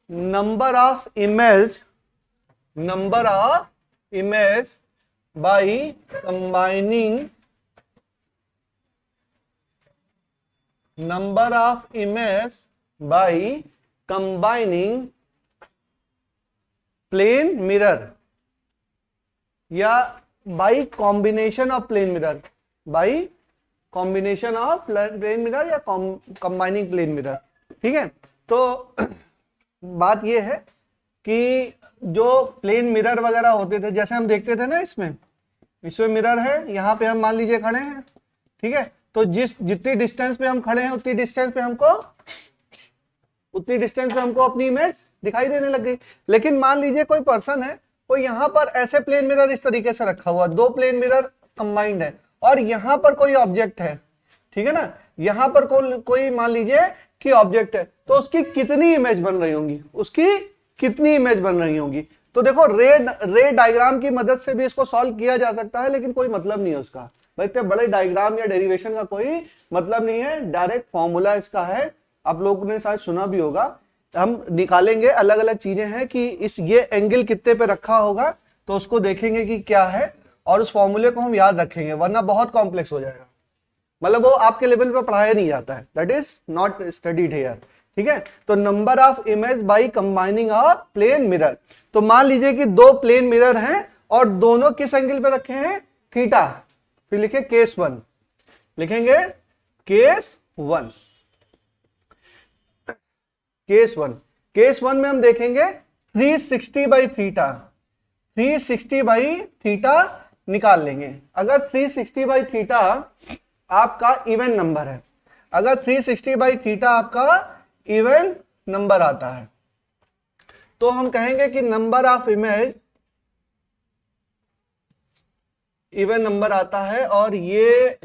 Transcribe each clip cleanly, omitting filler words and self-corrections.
number of image by combining number of image by combining plane mirror या by combination of plane mirror, by combination of plane mirror या combining plane mirror। ठीक है, तो बात ये है कि जो प्लेन मिरर वगैरह होते थे, जैसे हम देखते थे ना, इसमें मिरर है, यहाँ पे हम मान लीजिए खड़े हैं, ठीक है, तो जितनी डिस्टेंस पे हम खड़े हैं उतनी डिस्टेंस पे हमको अपनी इमेज दिखाई देने लग गई। लेकिन मान लीजिए कोई पर्सन है, कोई यहाँ पर ऐसे प्लेन मिरर इस तरीके से रखा हुआ, दो प्लेन मिरर कंबाइंड है, और यहाँ पर कोई ऑब्जेक्ट है, ठीक है ना, यहाँ पर कोई मान लीजिए कि ऑब्जेक्ट है, तो उसकी कितनी इमेज बन रही होंगी, तो देखो रे डायग्राम की मदद से भी इसको सॉल्व किया जा सकता है, लेकिन कोई मतलब नहीं है उसका भाई, इतने बड़े डायग्राम या डेरिवेशन का कोई मतलब नहीं है, डायरेक्ट फॉर्मूला इसका है, आप लोगों ने शायद सुना भी होगा। हम निकालेंगे, अलग अलग चीजें हैं कि ये एंगल कितने पे रखा होगा, तो उसको देखेंगे कि क्या है, और उस फॉर्मूले को हम याद रखेंगे, वरना बहुत कॉम्प्लेक्स हो जाएगा, मतलब वो आपके लेवल पे पढ़ाया नहीं जाता है, that is not studied here. ठीक है, तो number of image by combining a plane mirror, तो मान लीजिए कि दो प्लेन मिरर हैं और दोनों किस एंगल पे रखे हैं, थीटा, फिर लिखे केस 1, लिखेंगे केस 1, केस 1 में हम देखेंगे 360 बाई थीटा, 360 बाई थीटा निकाल लेंगे। अगर 360 बाई थीटा आपका इवन नंबर है, अगर 360 बाई थीटा आपका इवन नंबर आता है, तो हम कहेंगे कि number of image even number आता है, और ये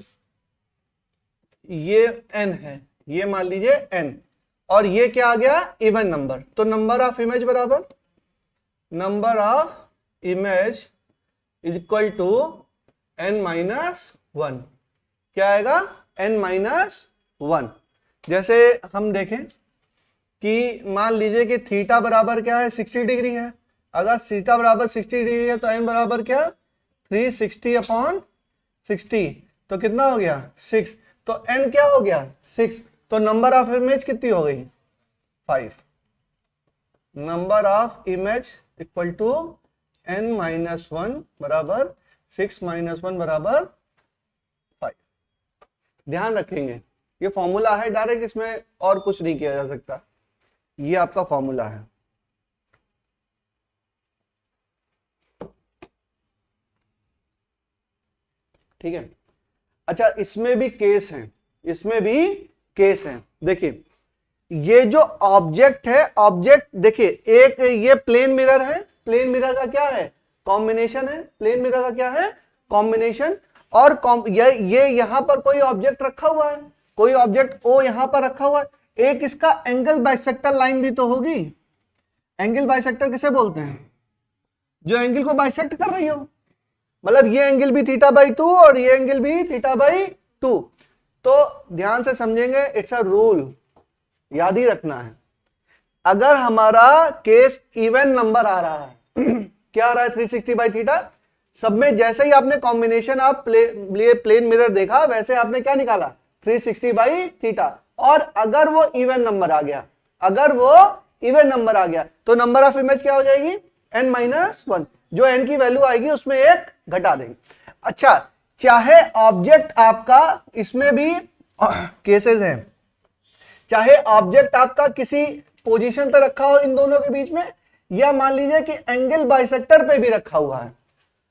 n है, ये मान लीजिए n, और ये क्या आ गया, इवन नंबर, तो नंबर ऑफ इमेज बराबर number of image is equal to n minus 1, क्या आएगा, n माइनस 1। जैसे हम देखें कि मान लीजिए कि थीटा बराबर क्या है, 60 डिग्री है, अगर थीटा बराबर 60 डिग्री है तो n बराबर क्या, 360 अपॉन 60, तो कितना हो गया, 6, तो n क्या हो गया, 6, तो नंबर ऑफ इमेज कितनी हो गई, 5, number of image equal to n minus 1 बराबर 6 माइनस 1 बराबर 5। ध्यान रखेंगे ये फॉर्मूला है डायरेक्ट, इसमें और कुछ नहीं किया जा सकता, ये आपका फॉर्मूला है। ठीक है, अच्छा इसमें भी केस है, देखिए ये जो ऑब्जेक्ट है, ऑब्जेक्ट देखिए, एक ये प्लेन मिरर है, प्लेन मिरर का क्या है, कॉम्बिनेशन है, प्लेन मिरर का क्या है, कॉम्बिनेशन, और ये यहां पर कोई ऑब्जेक्ट रखा हुआ है, कोई ऑब्जेक्ट ओ यहां पर रखा हुआ है, एक इसका एंगल बाइसेक्टर लाइन भी तो होगी, एंगल बाइसेक्टर किसे बोलते हैं, जो एंगल को बाइसेक्ट कर रही हो, मतलब ये एंगल भी थीटा बाई 2 और ये एंगल भी थीटा बाई 2, तो ध्यान से समझेंगे, इट्स अ रूल, याद ही रखना है, अगर हमारा केस इवन नंबर आ रहा है क्या आ रहा है, 360 बाई थीटा, सब में जैसे ही आपने कॉम्बिनेशन ऑफ प्लेन मिरर देखा, वैसे आपने क्या निकाला, 360 बाई थीटा, और अगर वो इवन नंबर आ गया, तो नंबर ऑफ इमेज क्या हो जाएगी, n माइनस 1, जो n की वैल्यू आएगी उसमें एक घटा देंगे। अच्छा, चाहे ऑब्जेक्ट आपका, इसमें भी केसेस हैं, चाहे ऑब्जेक्ट आपका किसी पोजीशन पे रखा हो इन दोनों के बीच में, या मान लीजिए कि एंगल बाइसेक्टर पे भी रखा हुआ है,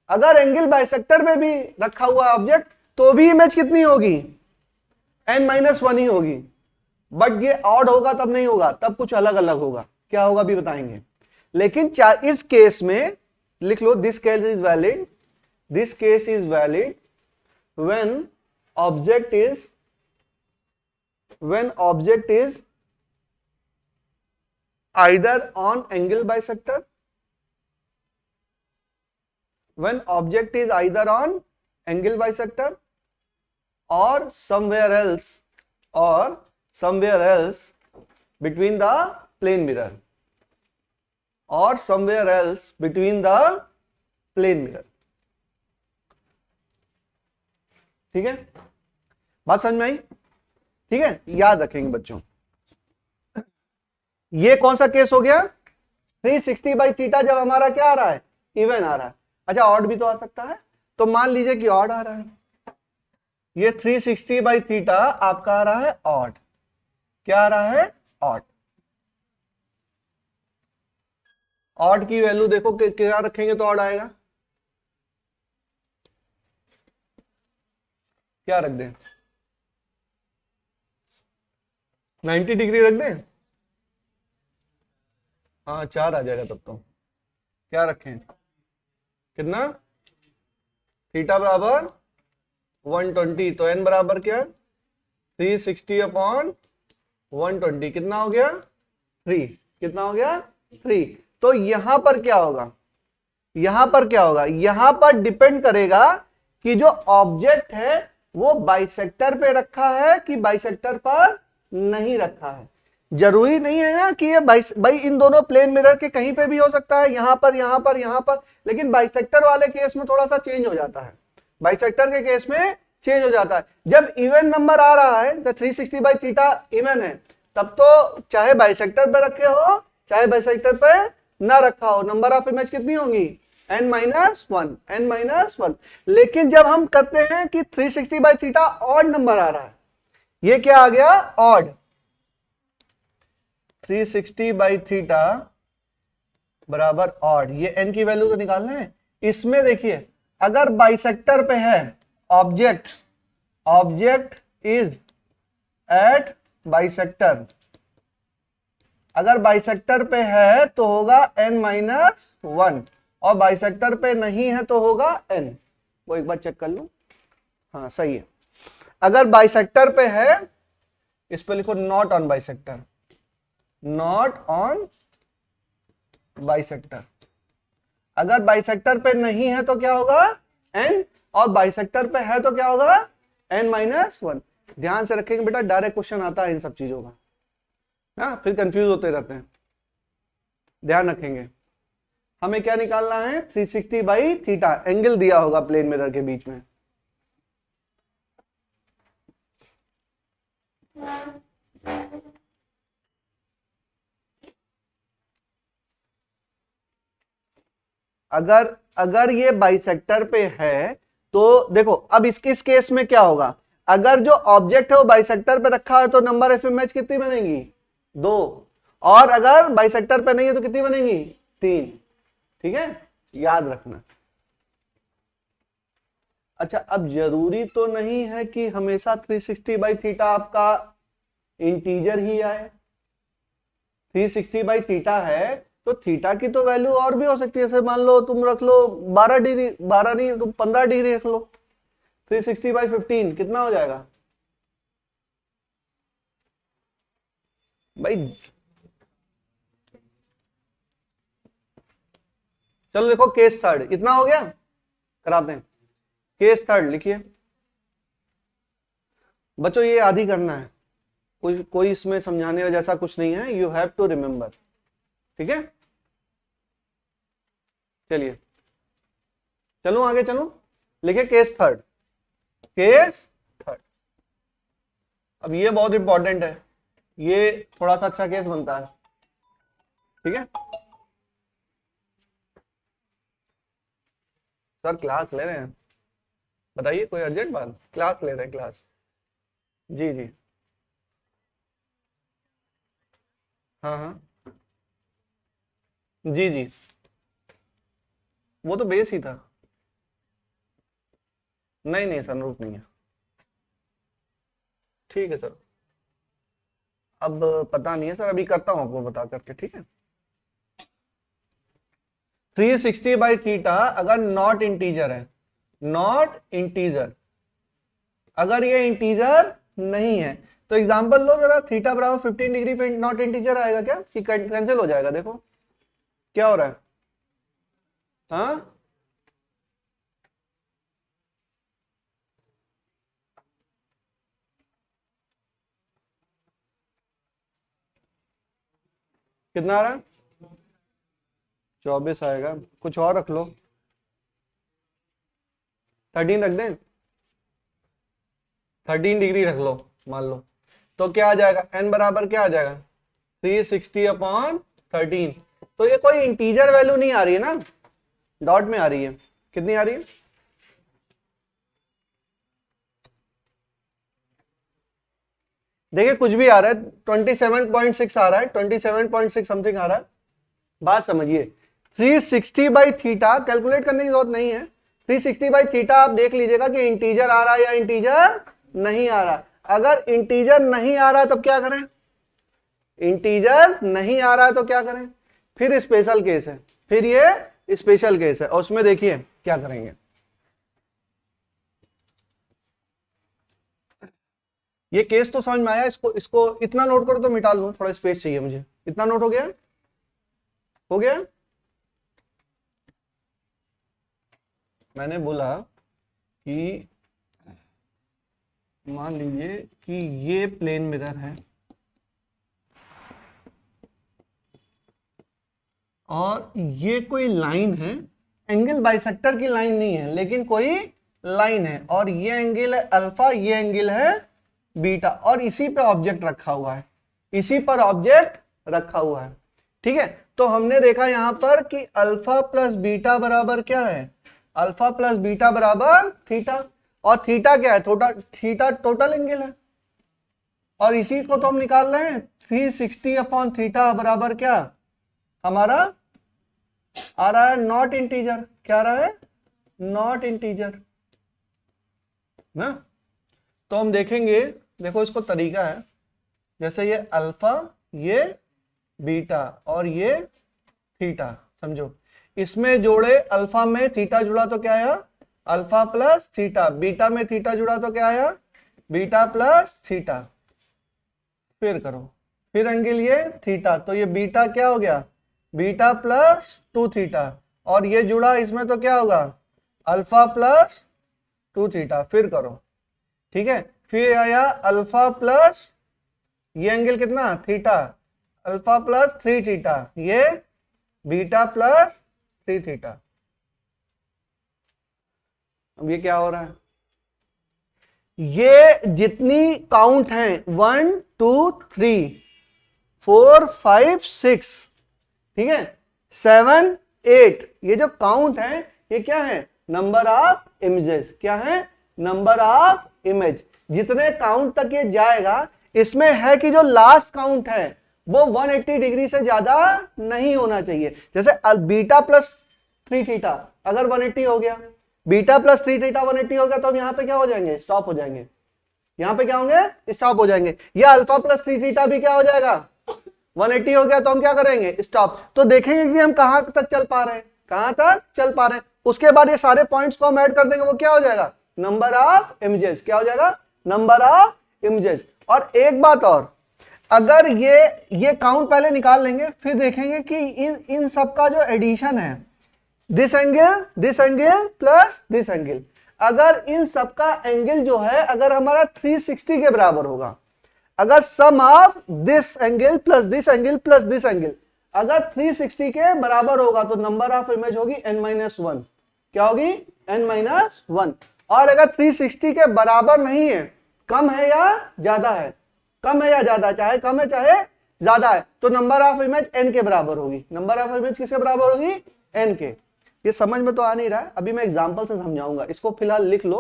अगर एंगल बाइसेक्टर पे भी रखा हुआ ऑब्जेक्ट, तो भी इमेज कितनी होगी, n माइनस 1 ही होगी, बट ये ऑड होगा तब नहीं होगा, तब कुछ अलग अलग होगा, क्या होगा भी बताएंगे। लेकिन इस केस में लिख लो, this case is valid when object is either on angle bisector, when object is either on angle bisector or somewhere else between the plane mirror, और somewhere else between the plane mirror. ठीक है, बात समझ में आई? ठीक है, याद रखेंगे बच्चों। ये कौन सा केस हो गया? 360 बाई थीटा जब हमारा क्या आ रहा है? इवन आ रहा है। अच्छा, ऑड भी तो आ सकता है, तो मान लीजिए कि ऑड आ रहा है। ये 360 बाई थीटा आपका आ रहा है ऑड। क्या आ रहा है? ऑड। ऑड की वैल्यू देखो क्या रखेंगे तो ऑड आएगा। क्या रख दें? 90 डिग्री रख दें? हाँ, 4 आ जाएगा तब तो। क्या रखें? कितना? थीटा बराबर 120, तो एन बराबर क्या? 360 अपॉन 120, कितना हो गया? 3। कितना हो गया? 3। तो यहां पर क्या होगा? यहां पर क्या होगा? यहां पर डिपेंड करेगा कि जो ऑब्जेक्ट है वो बाइसेक्टर पे रखा है कि बाइसेक्टर पर नहीं रखा है। जरूरी नहीं है ना कि ये भाई इन दोनों प्लेन मिरर के कहीं पे भी हो सकता है, यहां पर, यहां पर, यहां पर, लेकिन बाइसेक्टर वाले केस में थोड़ा सा चेंज हो जाता है। बाइसेक्टर के केस में चेंज हो जाता है। जब इवन नंबर आ रहा है, तो 360 बाई थीटा इवन है, तब तो चाहे बाइसेक्टर पे रखे हो चाहे बाइसेक्टर पे ना रखा हो, नंबर ऑफ इमेज कितनी होंगी? n-1, n-1। लेकिन जब हम करते हैं कि 360 बाई थीटा ऑड नंबर आ रहा है, ये क्या आ गया? ऑड। 360 बाई थीटा बराबर ऑड, ये n की वैल्यू तो निकालना है। इसमें देखिए, अगर बाइसेक्टर पे है object, object is at bisector, अगर बाइसेक्टर पे है तो होगा n-1, और बाइसेक्टर पे नहीं है तो होगा n। वो एक बार चेक कर लो। हाँ, सही है। अगर बाइसेक्टर पे है, इस पे लिखो not on bisector, not on bisector. अगर बाइसेक्टर पे नहीं है तो क्या होगा? n, और बाइसेक्टर पे है तो क्या होगा? n-1। ध्यान से रखेंगे बेटा, डायरेक्ट क्वेश्चन आता है इन सब चीजों का, ना फिर कंफ्यूज होते रहते हैं। ध्यान रखेंगे। हमें क्या निकालना है? 360 बाई थीटा, एंगल दिया होगा प्लेन मिरर के बीच में। अगर अगर ये बाइसेक्टर पे है तो देखो, अब इस केस में क्या होगा? अगर जो ऑब्जेक्ट है वो बाइसेक्टर पे रखा है तो नंबर ऑफ इमेज कितनी बनेगी? 2। और अगर बाइसेक्टर पे नहीं है तो कितनी बनेगी? 3। ठीक है, याद रखना। अच्छा, अब जरूरी तो नहीं है कि हमेशा 360 बाई थीटा आपका इंटीजर ही आए। 360 बाई थीटा है तो थीटा की तो वैल्यू और भी हो सकती है। जैसे मान लो तुम रख लो 12 डिग्री, 12 नहीं तुम 15 डिग्री रख लो। 360 बाई 15 कितना हो जाएगा भाई? चलो देखो, केस थर्ड इतना हो गया, कराते हैं। केस थर्ड लिखिए बच्चों, ये आधी करना है, कोई कोई इसमें समझाने का जैसा कुछ नहीं है, यू हैव टू रिमेंबर। ठीक है, चलिए चलो आगे चलो, लिखिए केस थर्ड। केस थर्ड, अब ये बहुत इंपॉर्टेंट है, ये थोड़ा सा अच्छा केस बनता है। ठीक है सर, क्लास ले रहे हैं, बताइए कोई अर्जेंट बात? क्लास ले रहे हैं, क्लास। जी जी, हाँ हाँ, जी जी, वो तो बेस ही था। नहीं नहीं, सनरूफ नहीं है। ठीक है सर, अब पता नहीं है सर, अभी करता हूँ आपको बता करके। ठीक है, 360 बाई थीटा अगर नॉट इंटीजर है, नॉट इंटीजर, अगर ये इंटीजर नहीं है तो एग्जांपल लो जरा, थीटा बराबर 15 डिग्री पे नॉट इंटीजर आएगा क्या कि कैंसिल हो जाएगा? देखो क्या हो रहा है। हाँ, कितना आ रहा है? 24 आएगा, कुछ और रख लो, 13 रख दें, 13 डिग्री रख लो मान लो, तो क्या आ जाएगा, n बराबर क्या आ जाएगा 360/13। तो ये कोई इंटीजर वैल्यू नहीं आ रही है ना, डॉट में आ रही है, कितनी आ रही है, देखिए कुछ भी आ रहा है, 27.6 आ रहा है, 27.6 समथिंग आ रहा है। बात समझिए, 360/थीटा कैलकुलेट करने की जरूरत नहीं है, 360/थीटा आप देख लीजिएगा कि इंटीजर आ रहा है या इंटीजर नहीं आ रहा। अगर इंटीजर नहीं आ रहा है तब क्या करें, इंटीजर नहीं आ रहा है तो क्या करें, फिर स्पेशल केस है, फिर ये स्पेशल केस है, और उसमें देखिए क्या करेंगे। ये केस तो समझ में आया, इसको इसको इतना नोट करो तो मिटा लूं, थोड़ा स्पेस चाहिए मुझे, इतना नोट हो गया, हो गया। मैंने बोला कि मान लीजिए कि ये प्लेन मिरर है और ये कोई लाइन है, एंगल बाइसेक्टर की लाइन नहीं है लेकिन कोई लाइन है, और ये एंगल है अल्फा, ये एंगल है बीटा, और इसी पे ऑब्जेक्ट रखा हुआ है, इसी पर ऑब्जेक्ट रखा हुआ है, ठीक है। तो हमने देखा यहां पर कि अल्फा प्लस बीटा बराबर क्या है, अल्फा प्लस बीटा बराबर थीटा, और थीटा क्या है, थीटा टोटल एंगल है, और इसी को तो हम निकाल रहे हैं 360/थीटा बराबर क्या हमारा आ रहा है नॉट इंटीजर, क्या आ रहा है नॉट इंटीजर ना। तो हम देखेंगे, देखो इसको तरीका है, जैसे ये अल्फा, ये बीटा और ये थीटा, समझो इसमें जोड़े, अल्फा में थीटा जुड़ा तो क्या आया अल्फा प्लस थीटा, बीटा में थीटा जुड़ा तो क्या आया बीटा प्लस थीटा, फिर करो, फिर एंगल ये थीटा, तो ये बीटा क्या हो गया बीटा प्लस 2 थीटा, और ये जुड़ा इसमें तो क्या होगा अल्फा प्लस 2 थीटा, फिर करो, ठीक है। फिर आया अल्फा प्लस ये एंगल कितना थीटा, अल्फा प्लस 3 थीटा, ये बीटा प्लस 3 थीटा। अब ये क्या हो रहा है, ये जितनी काउंट है 1 2 3 4 5 6, ठीक है 7 8, ये जो काउंट है ये क्या है नंबर ऑफ इमेजेस, क्या है नंबर ऑफ इमेज, जितने काउंट तक ये जाएगा, इसमें है कि जो लास्ट काउंट है वो 180 डिग्री से ज्यादा नहीं होना चाहिए। जैसे बीटा प्लस 3 थीटा अगर 180 हो गया, बीटा प्लस 3 थीटा 180 हो गया, तो हम यहां पे क्या हो जाएंगे स्टॉप हो जाएंगे, यहां पे क्या होंगे स्टॉप हो जाएंगे। या अल्फा प्लस 3 थीटा भी क्या हो जाएगा 180 हो गया, तो हम क्या करेंगे स्टॉप। तो देखेंगे कि हम कहां तक चल पा रहे हैं, कहां तक चल पा रहे हैं, उसके बाद ये सारे पॉइंट्स को हम ऐड कर देंगे, वो क्या हो जाएगा नंबर ऑफ इमेजेस, क्या हो जाएगा नंबर ऑफ इमेजेस। और एक बात और, अगर ये काउंट पहले निकाल लेंगे, फिर देखेंगे कि इन सब का जो एडिशन है, this angle plus this angle, अगर इन सब का एंगल जो है अगर हमारा 360 के बराबर होगा, अगर sum of this angle plus this angle plus this angle अगर 360 के बराबर होगा, तो नंबर ऑफ इमेज होगी n-1, क्या होगी n-1। और अगर 360 के बराबर नहीं है, कम है या ज्यादा है, कम है या ज्यादा, चाहे कम है चाहे ज्यादा है, तो नंबर ऑफ इमेज n के बराबर होगी। नंबर ऑफ इमेज किसके बराबर होगी n के। ये समझ में तो आ नहीं रहा है, अभी मैं एग्जांपल से समझाऊंगा, इसको फिलहाल लिख लो,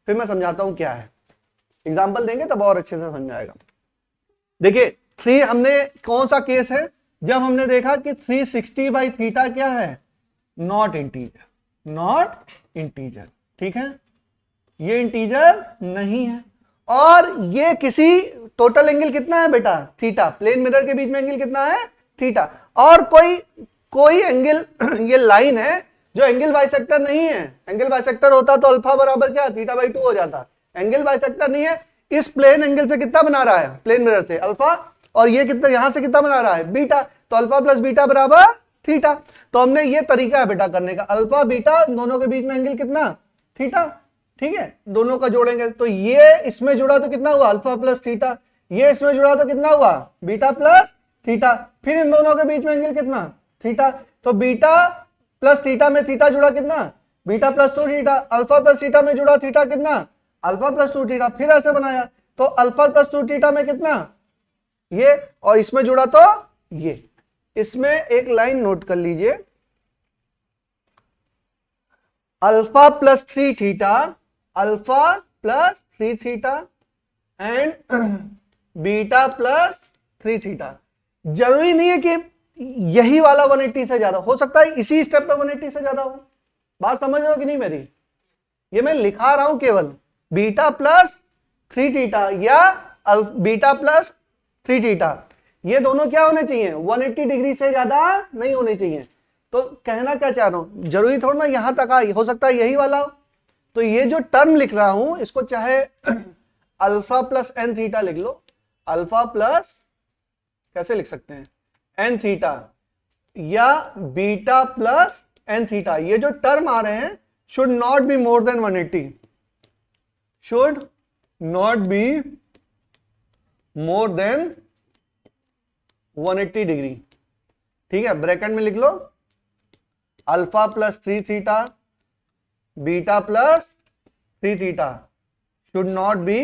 फिर मैं समझाता हूं क्या है, एग्जांपल देंगे तब और अच्छे से समझ में आएगा। देखिए 3 हमने कौन सा केस है, जब हमने देखा कि 360/थीटा क्या है नॉट इंटीजर, नॉट इंटीजर, ठीक है, ये इंटीजर नहीं है, और ये किसी टोटल एंगल कितना है बेटा थीटा, प्लेन मिरर के बीच में एंगल कितना है थीटा, और कोई एंगल ये लाइन है जो एंगल बाइसेक्टर नहीं है, एंगल बाइसेक्टर होता तो अल्फा बराबर क्या θ/2 हो जाता, एंगल बाइसेक्टर नहीं है, इस प्लेन एंगल से कितना बना रहा है प्लेन मिरर से अल्फा, और ये कितना यहां से कितना बना रहा है बीटा, तो अल्फा प्लस बीटा बराबर थीटा। तो हमने ये तरीका है बेटा करने का, अल्फा बीटा दोनों के बीच में एंगल कितना थीटा, ठीक है, दोनों का जोड़ेंगे, तो ये इसमें जुड़ा तो कितना हुआ अल्फा प्लस थीटा, ये इसमें जुड़ा तो कितना हुआ बीटा प्लस थीटा, फिर इन दोनों के बीच में एंगल कितना थीटा, तो बीटा प्लस थीटा में थीटा जुड़ा कितना, beta plus 2 theta, alpha plus theta में जुड़ा थीटा कितना, अल्फा प्लस 2 थीटा, फिर ऐसे बनाया तो अल्फा प्लस 2 थीटा में कितना ये, और इसमें जुड़ा तो ये। इसमें एक लाइन नोट कर लीजिए, alpha plus 3 theta, alpha plus 3 theta and beta plus 3 theta. जरूरी नहीं है कि यही वाला 180 से ज्यादा, हो सकता है इसी स्टेप पे 180 से ज्यादा हो। बात समझ रहे हो कि नहीं मेरी? ये मैं लिखा रहा हूं केवल बीटा प्लस 3 थीटा या बीटा प्लस 3 थीटा, ये दोनों क्या होने चाहिए, 180 डिग्री से ज्यादा नहीं होने चाहिए। तो कहना क्या चाह रहा हूं, जरूरी थोड़ा ना यहां तक आ, हो सकता है यही वाला हो। तो ये जो टर्म लिख रहा हूं इसको चाहे अल्फा प्लस एन थीटा लिख लो, अल्फा प्लस कैसे लिख सकते हैं एन थीटा, या बीटा प्लस एन थीटा, ये जो टर्म आ रहे हैं should not be more than 180, should not be more than 180 degree. ठीक है, ब्रैकेट में लिख लो alpha plus 3 theta beta plus 3 theta should not be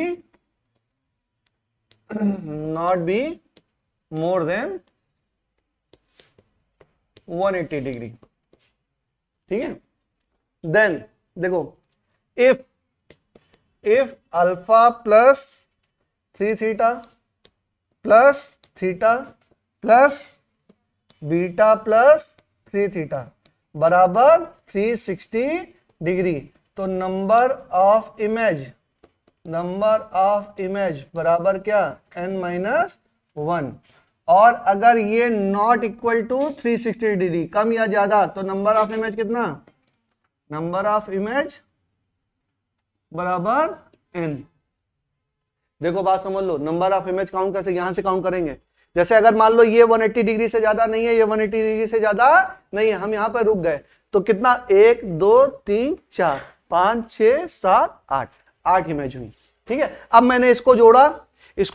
more than 180 degree. ठीक है, देन देखो if alpha plus 3 theta plus beta plus 3 theta बराबर 360 degree, तो नंबर ऑफ इमेज बराबर क्या, n-1। और अगर ये नॉट इक्वल टू 360 डिग्री, कम या ज्यादा, तो नंबर ऑफ इमेज कितना, नंबर ऑफ इमेज बराबर n। देखो बात समझ लो, नंबर ऑफ इमेज काउंट कैसे, यहां से काउंट करेंगे। जैसे अगर मान लो ये 180 डिग्री से ज्यादा नहीं है, ये 180 डिग्री से ज्यादा नहीं है, हम यहां पर रुक गए, तो कितना 1 2 3 4 5 6 7 8 इमेज हुई। ठीक है, अब मैंने इसको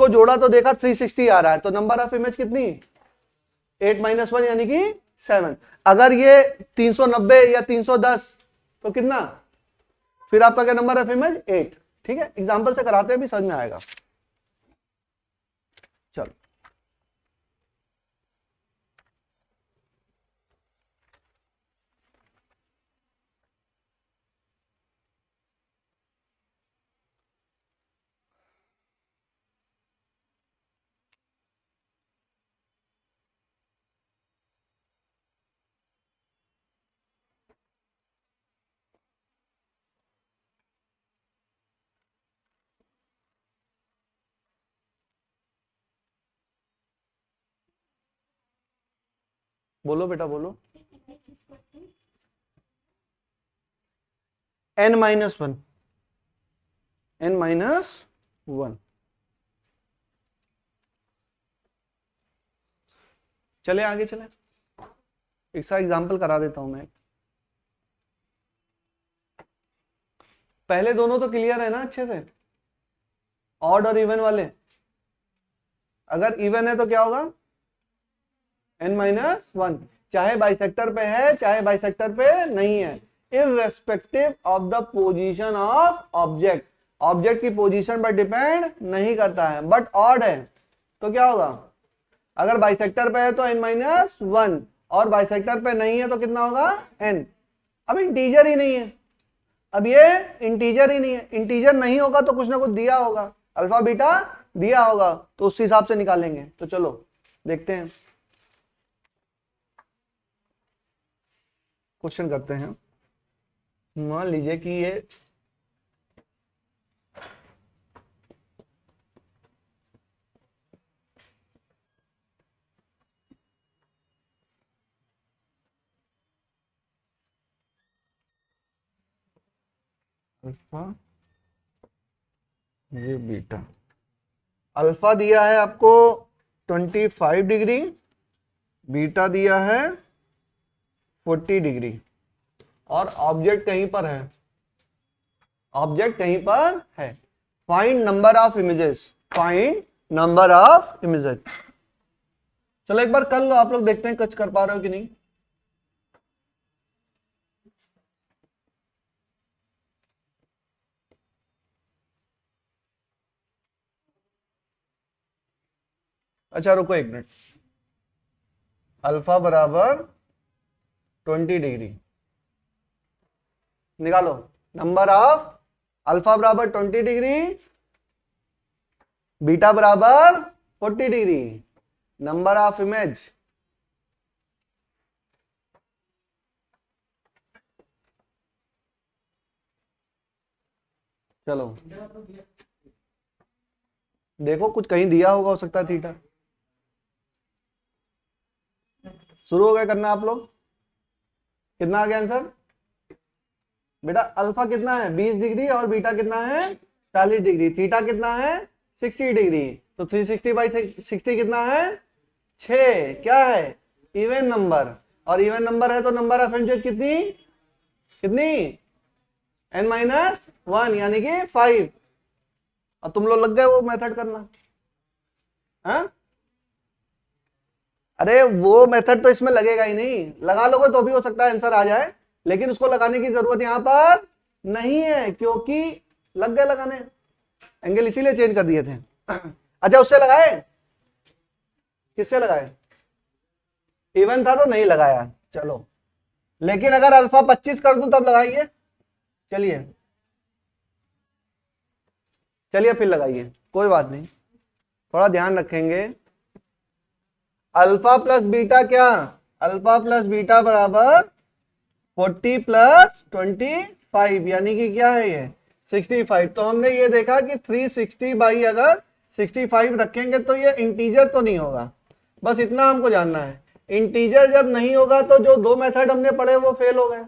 जोड़ा तो देखा 360 आ रहा है, तो नंबर ऑफ इमेज कितनी 8 - 1 यानी कि 7। अगर ये 390 या 310 तो कितना, फिर आपका क्या नंबर ऑफ इमेज 8। ठीक है, एग्जांपल से कराते हैं भी समझ में आएगा। चलो बोलो बेटा बोलो, n-1, n-1। चले आगे चले, एक सा एग्जांपल करा देता हूं मैं। पहले दोनों तो क्लियर है ना अच्छे से, ऑड और इवन वाले। अगर इवन है तो क्या होगा n-1, चाहे बाइसेक्टर पे है चाहे बाइसेक्टर पे नहीं है, irrespective of the position of object, object की पोजीशन पर डिपेंड नहीं करता है। बट ऑड है तो क्या होगा, अगर बाइसेक्टर पे है तो n-1 और बाइसेक्टर पे नहीं है तो कितना होगा n। अब इंटीजर ही नहीं है, अब ये इंटीजर ही नहीं है, इंटीजर नहीं होगा तो कुछ ना कुछ दिया होगा, अल्फा बीटा दिया होगा, तो उस हिसाब से निकालेंगे। तो चलो देखते हैं, क्वेश्चन करते हैं। मान लीजिए कि ये अल्फा ये बीटा, अल्फा दिया है आपको 25 डिग्री, बीटा दिया है 40 डिग्री, और ऑब्जेक्ट कहीं पर है, ऑब्जेक्ट कहीं पर है। Find number of images, find number of images. चलो एक बार कर लो आप लोग, देखते हैं कुछ कर पा रहे हो कि नहीं। अच्छा रुको एक मिनट, अल्फा बराबर 20 डिग्री निकालो। नंबर ऑफ अल्फा बराबर 20 डिग्री, बीटा बराबर 40 डिग्री, नंबर ऑफ इमेज चलो देखो कुछ कहीं दिया होगा, हो सकता है थीटा। शुरू हो गया करना आप लोग। कितना आ गया आंसर बेटा? अल्फा कितना है 20 डिग्री और बीटा कितना है 40 डिग्री, थीटा कितना है 60 डिग्री, तो 360/60 कितना है 6। क्या है इवन नंबर, और इवन नंबर है तो नंबर ऑफ एंगल्स कितनी कितनी n-1 यानी कि 5। और तुम लोग लग गए वो मेथड करना। हाँ अरे वो मेथड तो इसमें लगेगा ही नहीं, लगा लोगे तो भी हो सकता है आंसर आ जाए, लेकिन उसको लगाने की जरूरत यहां पर नहीं है क्योंकि लग गए लगाने, एंगल इसीलिए चेंज कर दिए थे। अच्छा उससे लगाए, किससे लगाए? इवन था तो नहीं लगाया, चलो। लेकिन अगर अल्फा 25 कर दूं तब लगाइए। चलिए चलिए फिर लगाइए, कोई बात नहीं, थोड़ा ध्यान रखेंगे। अल्फा प्लस बीटा क्या? अल्फा प्लस बीटा बराबर 40 प्लस 25 यानी कि क्या है ये 65। तो हमने ये देखा कि 360 अगर 65 रखेंगे तो ये इंटीजर तो नहीं होगा, बस इतना हमको जानना है। इंटीजर जब नहीं होगा तो जो दो मेथड हमने पढ़े वो फेल हो गए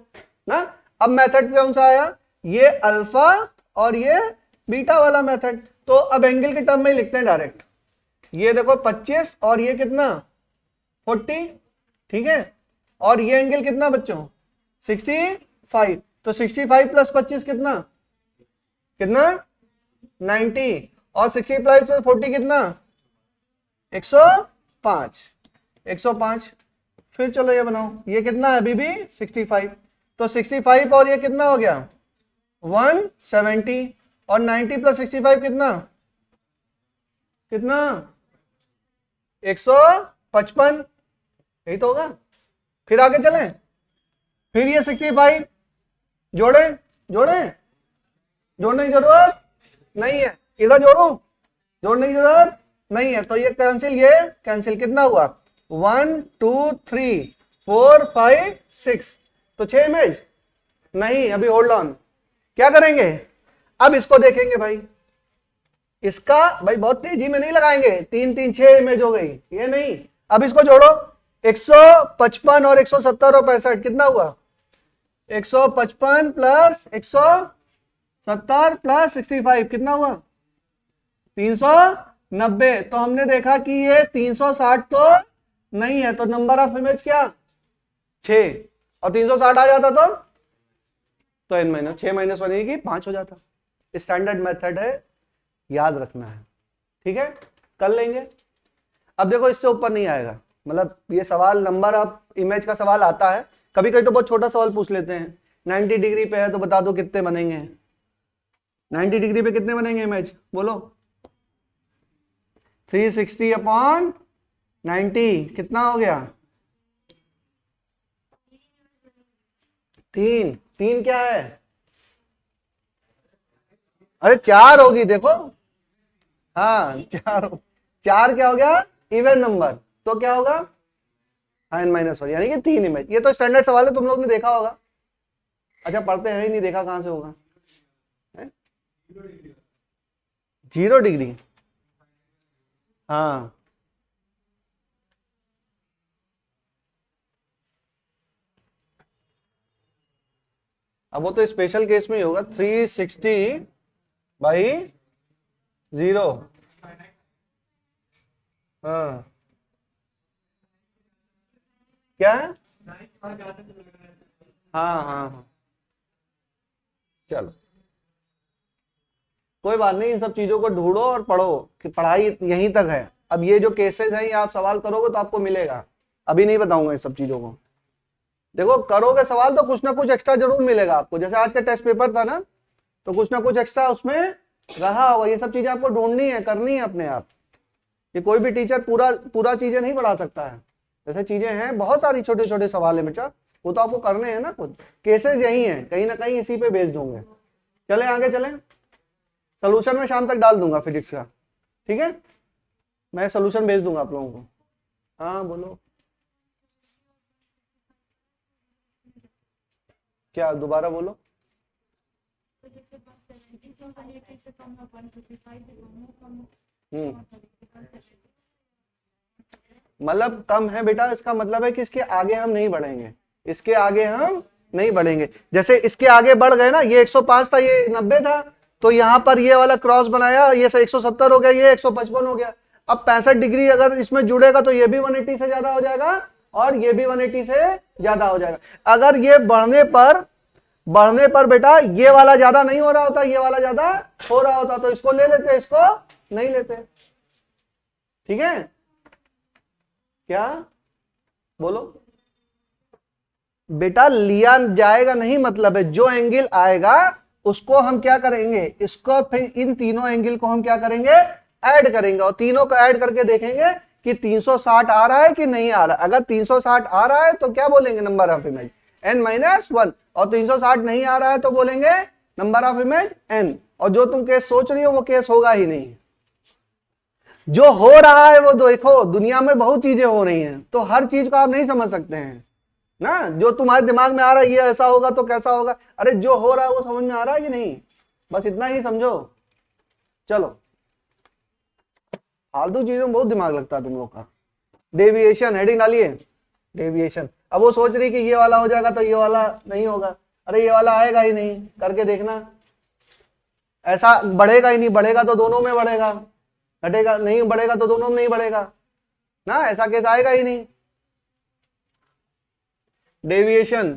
ना। अब मेथड कौन सा आया? ये अल्फा और ये बीटा वाला मेथड। तो अब एंगल के टर्म में लिखते हैं डायरेक्ट। ये देखो 25 और ये कितना 40, ठीक है, और ये एंगल कितना बच्चों 65। तो 65 प्लस 25 कितना कितना 90, और 65 प्लस 40 कितना 105। 105 फिर चलो ये बनाओ, ये कितना है अभी भी 65। तो 65 और ये कितना हो गया 170, और 90 प्लस 65 कितना कितना 155, यही तो होगा। फिर आगे चलें, फिर ये 65 जोड़े जोड़े जोड़ने की जरूरत नहीं है, इधर जोड़ू जोड़ने की जरूरत नहीं है, तो ये कैंसिल कितना हुआ 1 2 3 4 5 6, तो 6 इमेज नहीं। अभी होल्ड ऑन, क्या करेंगे अब इसको देखेंगे भाई। इसका भाई बहुत तेजी में नहीं लगाएंगे, 3 3 6 इमेज हो गई, ये नहीं। अब इसको जोड़ो 155 और 170 और 65 कितना हुआ 155 प्लस 170 प्लस 65 कितना हुआ 390। तो हमने देखा कि ये 360 तो नहीं है, तो नंबर ऑफ इमेज क्या 6, और 360 आ जाता तो n-6 - 5 हो जाता। स्टैंडर्ड मेथड है, याद रखना है, ठीक है, कर लेंगे। अब देखो इससे ऊपर नहीं आएगा, मतलब ये सवाल नंबर ऑफ इमेज का सवाल आता है कभी कभी, तो बहुत छोटा सवाल पूछ लेते हैं 90 डिग्री पे है तो बता दो कितने बनेंगे, 90 डिग्री पे कितने बनेंगे इमेज बोलो 360/90 कितना हो गया 3 3 क्या है, अरे 4 होगी देखो, हाँ 4 क्या हो गया इवन नंबर, तो क्या होगा n-1 यानी कि 3 इमेज। ये तो स्टैंडर्ड सवाल है, तुम लोग ने देखा होगा। अच्छा पढ़ते हैं ही नहीं, देखा कहां से होगा 0 डिग्री, हाँ अब वो तो स्पेशल केस में ही होगा 360/0, हाँ क्या है, हाँ हाँ हाँ चलो कोई बात नहीं, इन सब चीजों को ढूंढो और पढ़ो कि पढ़ाई यहीं तक है। अब ये जो केसेस हैं ये आप सवाल करोगे तो आपको मिलेगा, अभी नहीं बताऊंगा इन सब चीजों को। देखो करोगे सवाल तो कुछ ना कुछ एक्स्ट्रा जरूर मिलेगा आपको, जैसे आज का टेस्ट पेपर था ना, तो कुछ ना कुछ एक्स्ट्रा उसमें रहा होगा। ये सब चीजें आपको ढूंढनी है, करनी है अपने आप, ये कोई भी टीचर पूरा पूरा चीजें नहीं पढ़ा सकता है। जैसे चीजें हैं, बहुत सारी छोटे छोटे सवाल है बेटा, वो तो आपको करने हैं ना खुद। केसेस यही हैं, कहीं ना कहीं इसी पे बेस्ड होंगे। चले आगे चलें। सोल्यूशन में शाम तक डाल दूंगा फिजिक्स का, ठीक है, मैं सोल्यूशन भेज दूंगा आप लोगों को। हाँ बोलो, क्या दोबारा बोलो। मतलब कम है बेटा, इसका मतलब है कि इसके आगे हम नहीं बढ़ेंगे, इसके आगे हम नहीं बढ़ेंगे। जैसे इसके आगे बढ़ गए ना, ये 105 था, ये 90 था, तो यहां पर ये वाला क्रॉस बनाया, ये 170 हो गया, ये 155 हो गया। अब 65 डिग्री अगर इसमें जुड़ेगा तो ये भी 180 से ज्यादा हो जाएगा और ये भी 180 से ज्यादा हो जाएगा। अगर ये बढ़ने पर बेटा ये वाला ज्यादा नहीं हो रहा होता, ये वाला ज्यादा हो रहा होता, तो इसको ले लेते, इसको नहीं लेते। ठीक है, क्या बोलो बेटा, लिया जाएगा नहीं मतलब है, जो एंगल आएगा उसको हम क्या करेंगे, इसको फिर इन तीनों एंगल को हम क्या करेंगे, ऐड करेंगे, और तीनों को ऐड करके देखेंगे कि 360 आ रहा है कि नहीं आ रहा। अगर 360 आ रहा है तो क्या बोलेंगे, नंबर ऑफ इमेज n-1, और 360 नहीं आ रहा है तो बोलेंगे नंबर ऑफ इमेज n। और जो तुम केस सोच रही हो वो केस होगा ही नहीं। जो हो रहा है वो देखो, दुनिया में बहुत चीजें हो रही हैं, तो हर चीज को आप नहीं समझ सकते हैं ना। जो तुम्हारे दिमाग में आ रहा है ये ऐसा होगा तो कैसा होगा, अरे जो हो रहा है वो समझ में आ रहा है कि नहीं, बस इतना ही समझो। चलो, फालतू चीजों में बहुत दिमाग लगता है तुम लोग का। डेविएशन हेडिंग डालिए, डेविएशन। अब वो सोच रही कि ये वाला हो जाएगा तो ये वाला नहीं होगा, अरे ये वाला आएगा ही नहीं, करके देखना, ऐसा बढ़ेगा ही नहीं, बढ़ेगा तो दोनों में बढ़ेगा, घटेगा नहीं, बढ़ेगा तो दोनों में नहीं बढ़ेगा ना, ऐसा केस आएगा ही नहीं। डेविएशन